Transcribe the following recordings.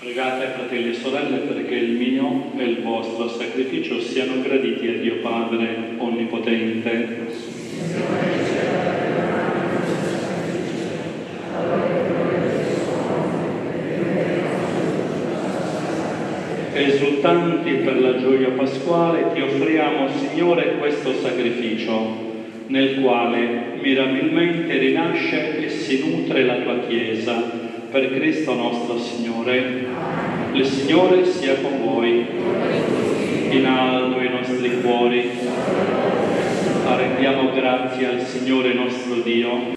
Pregate, fratelli e sorelle, perché il mio e il vostro sacrificio siano graditi a Dio Padre Onnipotente. Esultanti per la gioia pasquale, ti offriamo, Signore, questo sacrificio, nel quale mirabilmente rinasce e si nutre la tua Chiesa, per Cristo nostro Signore. Il Signore sia con voi. In alto i nostri cuori. Rendiamo grazie al Signore nostro Dio.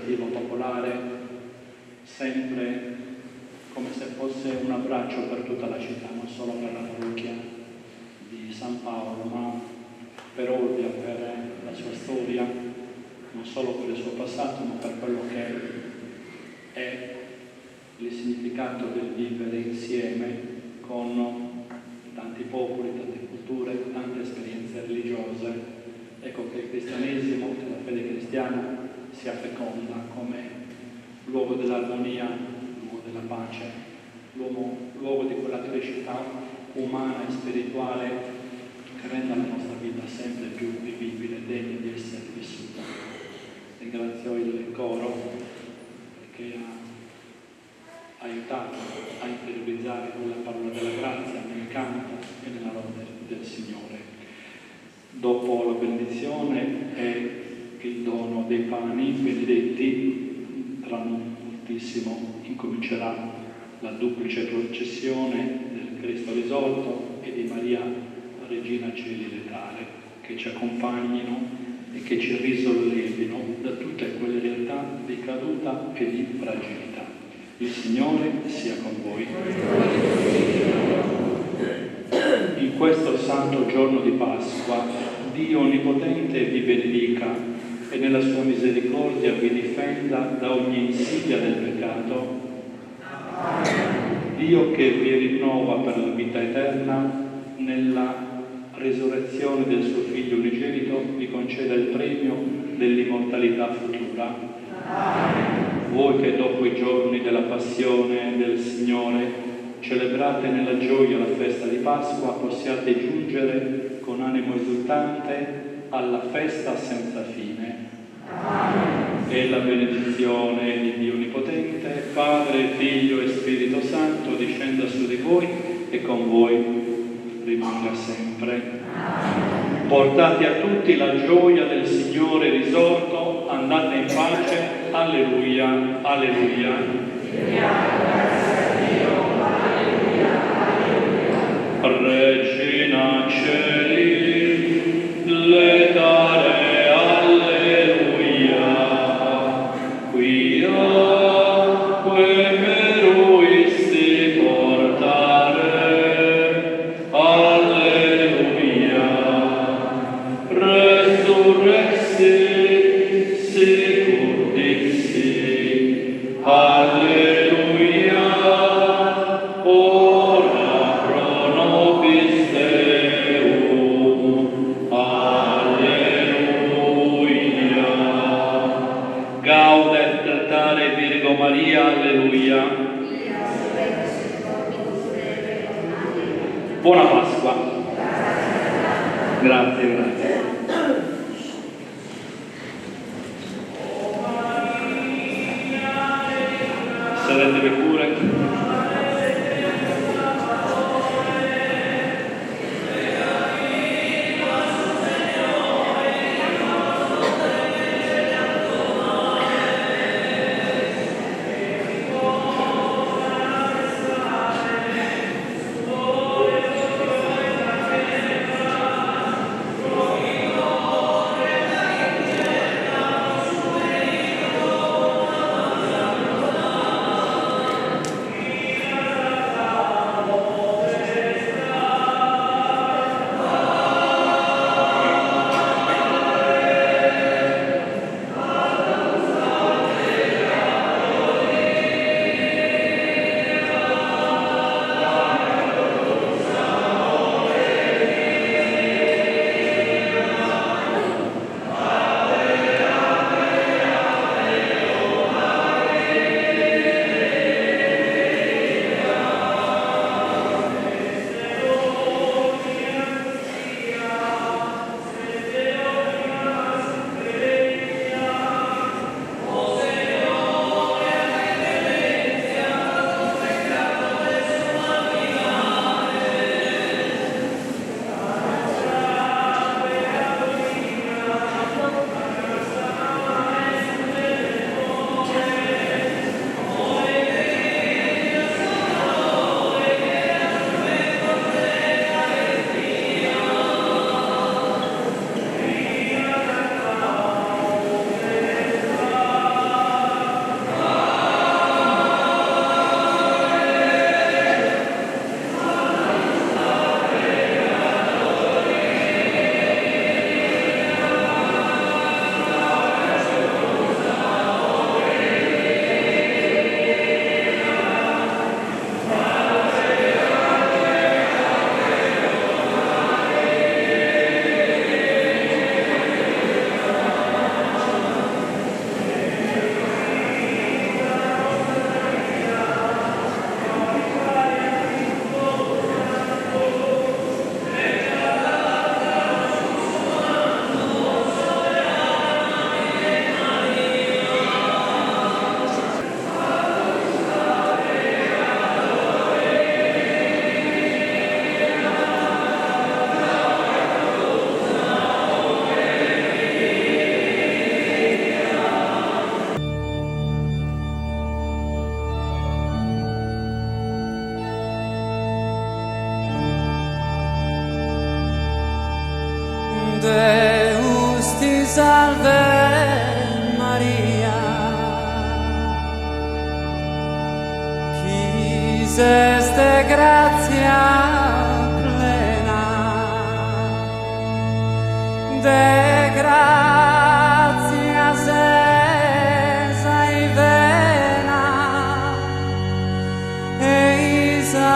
aspettativa popolare, sempre come se fosse un abbraccio per tutta la città, non solo per la parrocchia di San Paolo, ma per Olbia, per la sua storia, non solo per il suo passato, ma per quello che è il significato del vivere insieme con tanti popoli, tante culture, tante esperienze religiose. Ecco che il cristianesimo, che la fede cristiana sia feconda come luogo dell'armonia, luogo della pace, luogo di quella crescita umana e spirituale che renda la nostra vita sempre più vivibile, degna di essere vissuta. Ringrazio il coro che ha aiutato a interiorizzare quella parola della grazia nel canto e nella lode del Signore. Dopo la benedizione e il dono dei pani benedetti, tra moltissimo incomincerà la duplice processione del Cristo risorto e di Maria Regina Celi Letale, che ci accompagnino e che ci risollevino da tutte quelle realtà di caduta e di fragilità. Il Signore sia con voi. In questo santo giorno di Pasqua, Dio Onnipotente vi benedica e nella sua misericordia vi difenda da ogni insidia del peccato. Dio che vi rinnova per la vita eterna, nella resurrezione del suo Figlio unigenito, vi conceda il premio dell'immortalità futura. Voi che dopo i giorni della passione del Signore celebrate nella gioia la festa di Pasqua, possiate giungere con animo esultante alla festa senza fine. E la benedizione di Dio Onnipotente, Padre, Figlio e Spirito Santo, discenda su di voi e con voi rimanga sempre. Portate a tutti la gioia del Signore risorto, andate in pace. Alleluia, alleluia. Regina Celi, letare, alleluia, quia quemeruisti portare, alleluia, resurrexi, sicut dixi, alleluia, ora pro nobis Deum. salve Maria, qui este gratia plena, de gratia sesa y vena, eisa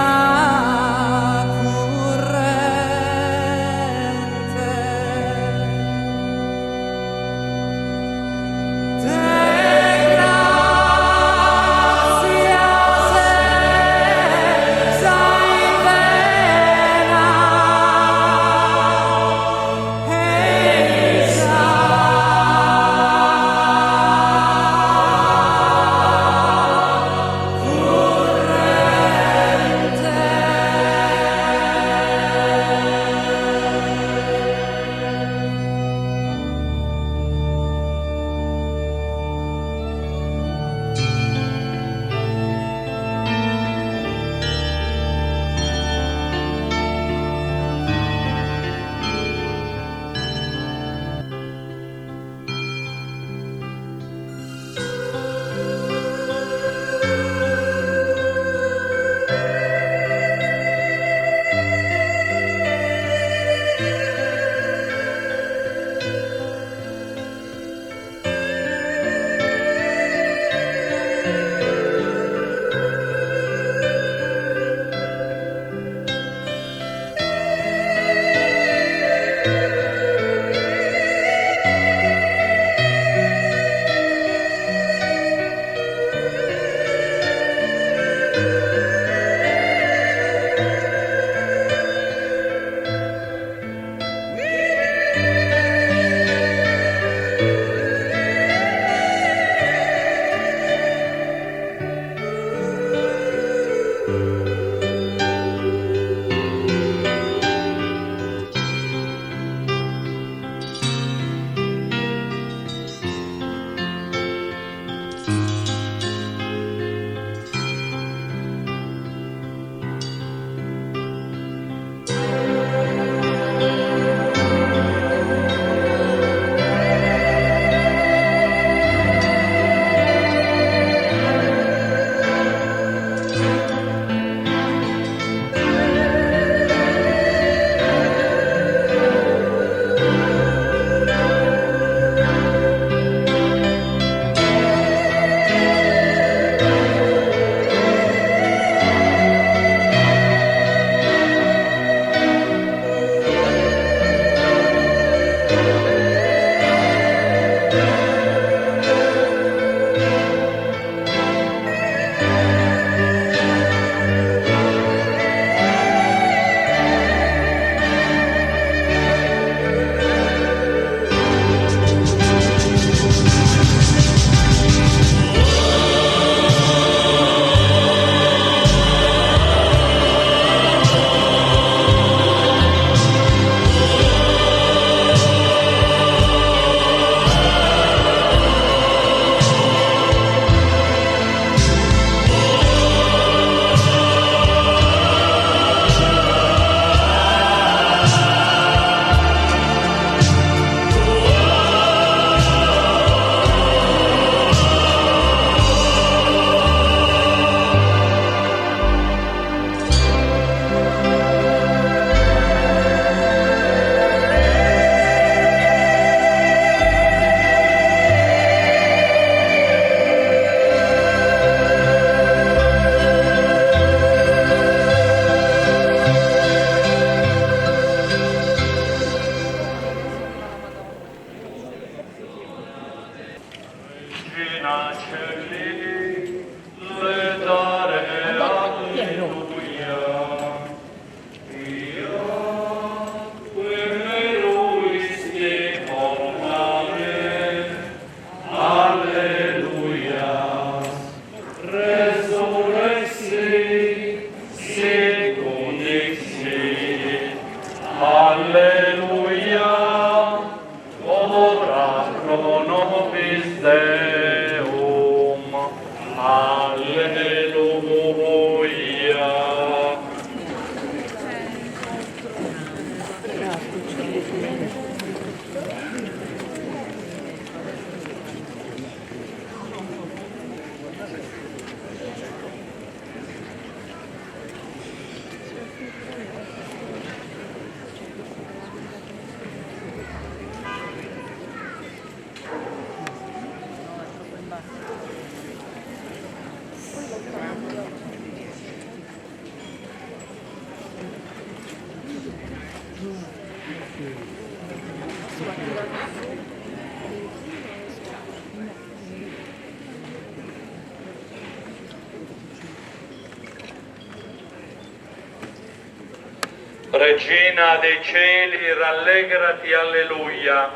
Regina dei cieli, rallegrati, alleluia.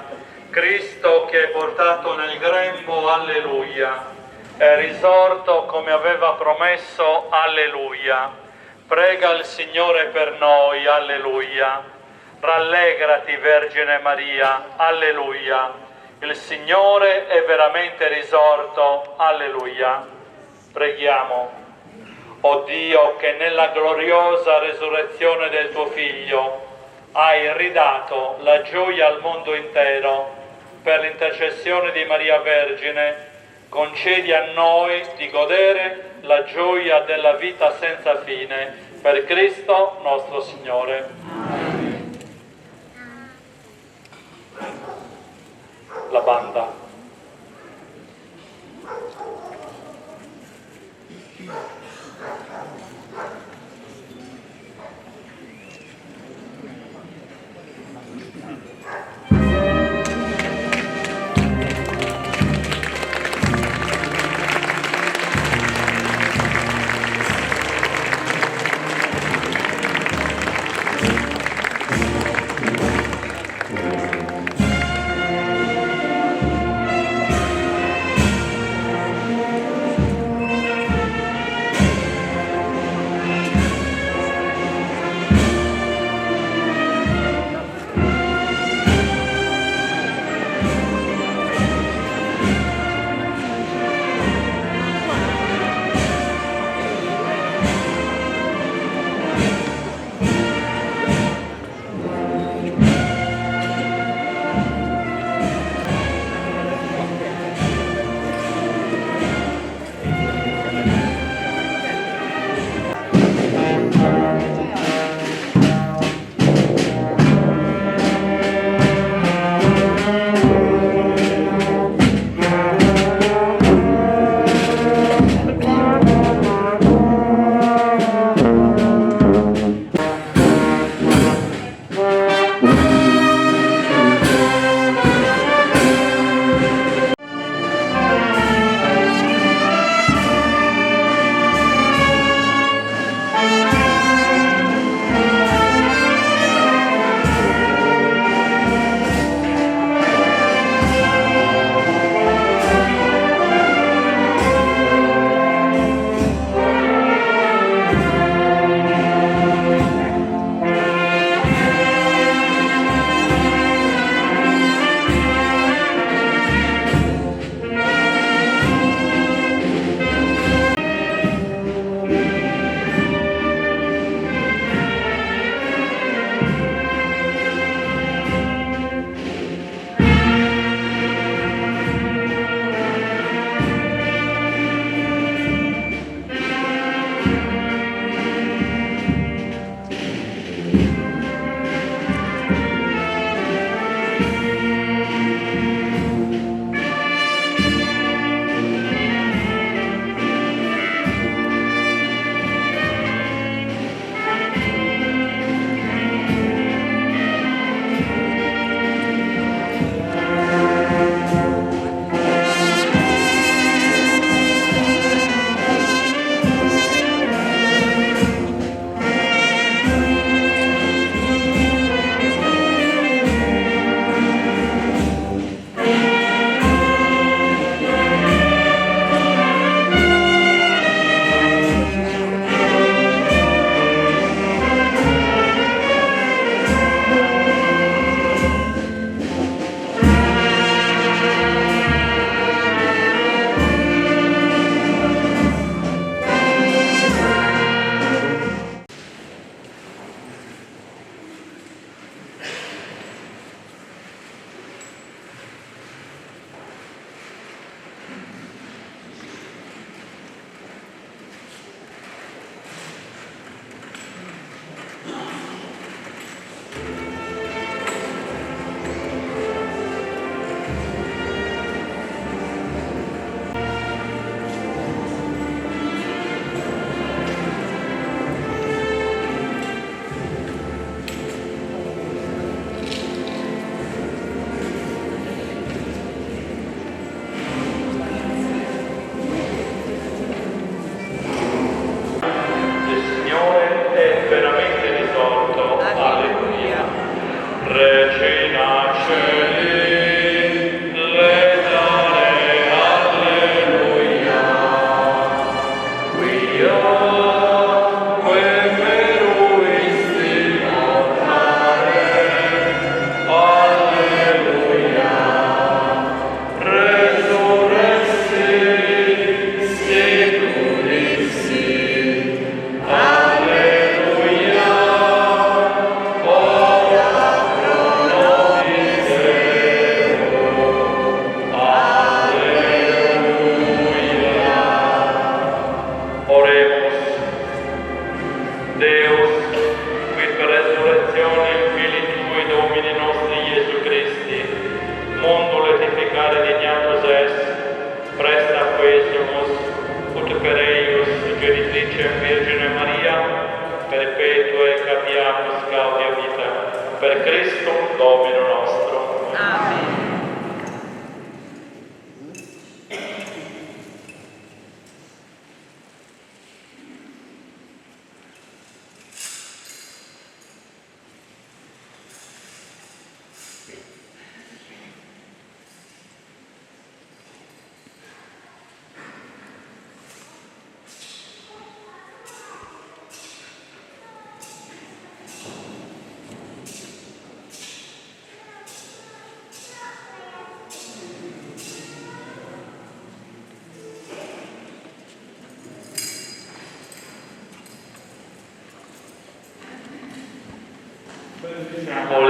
Cristo che è portato nel grembo, alleluia. È risorto come aveva promesso, alleluia. Prega il Signore per noi, alleluia. Rallegrati, Vergine Maria, alleluia. Il Signore è veramente risorto, alleluia. Preghiamo. O Dio, che nella gloriosa resurrezione del tuo Figlio hai ridato la gioia al mondo intero, per l'intercessione di Maria Vergine, concedi a noi di godere la gioia della vita senza fine, per Cristo nostro Signore. La banda. o